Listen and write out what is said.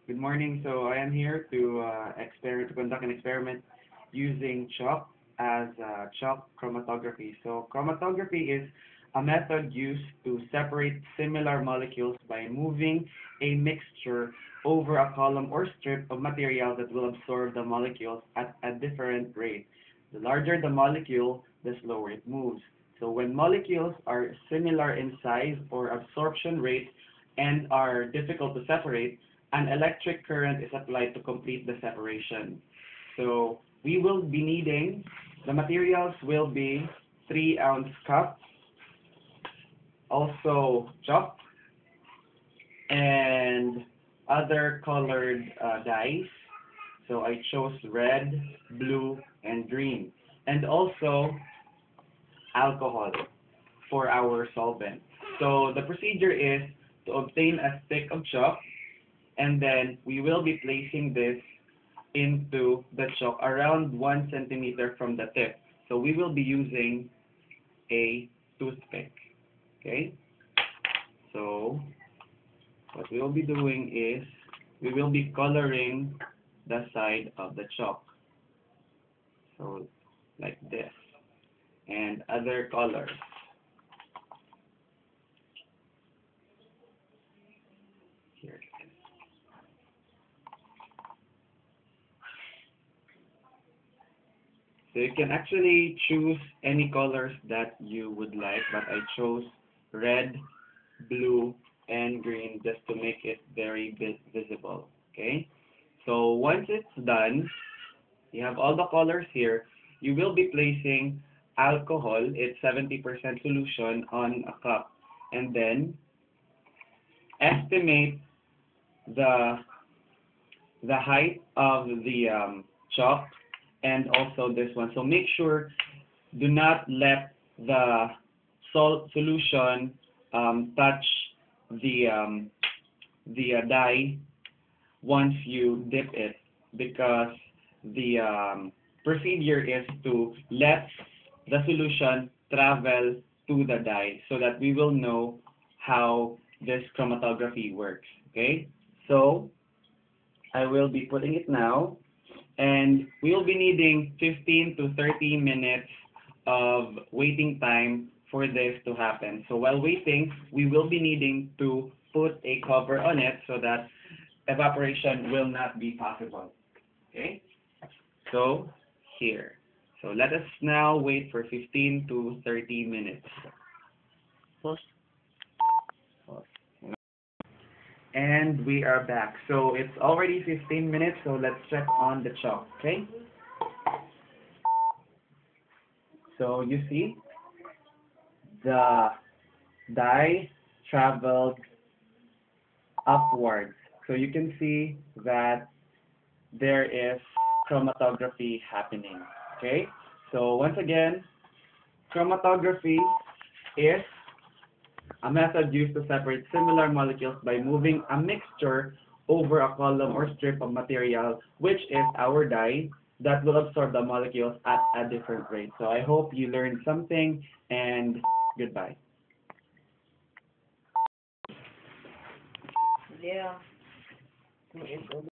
Good morning. So I am here to to conduct an experiment using chalk as chalk chromatography. So chromatography is a method used to separate similar molecules by moving a mixture over a column or strip of material that will absorb the molecules at a different rate. The larger the molecule, the slower it moves. So when molecules are similar in size or absorption rate and are difficult to separate, an electric current is applied to complete the separation. So we will be needing, the materials will be 3-ounce cup, also chalk, and other colored dyes. So I chose red, blue, and green. And also alcohol for our solvent. So the procedure is to obtain a stick of chalk, and then we will be placing this into the chalk around 1 centimeter from the tip. So we will be using a toothpick. Okay? So what we will be doing is we will be coloring the side of the chalk. So like this. And other colors. Here it is. So you can actually choose any colors that you would like, but I chose red, blue, and green just to make it very visible. Okay? So once it's done, you have all the colors here. You will be placing alcohol, it's 70% solution, on a cup. And then estimate the height of the chalk and also this one. So make sure do not let the salt solution touch the dye once you dip it, because the procedure is to let the solution travel to the dye so that we will know how this chromatography works. Okay? So I will be putting it now, and we will be needing 15 to 30 minutes of waiting time for this to happen. So while waiting, we will be needing to put a cover on it so that evaporation will not be possible. Okay? So here. So let us now wait for 15 to 30 minutes. Pause. And we are back. So it's already 15 minutes, so let's check on the chalk, okay? So you see, the dye traveled upwards. So you can see that there is chromatography happening, okay? So once again, chromatography is a method used to separate similar molecules by moving a mixture over a column or strip of material, which is our dye, that will absorb the molecules at a different rate. So I hope you learned something, and goodbye. Yeah.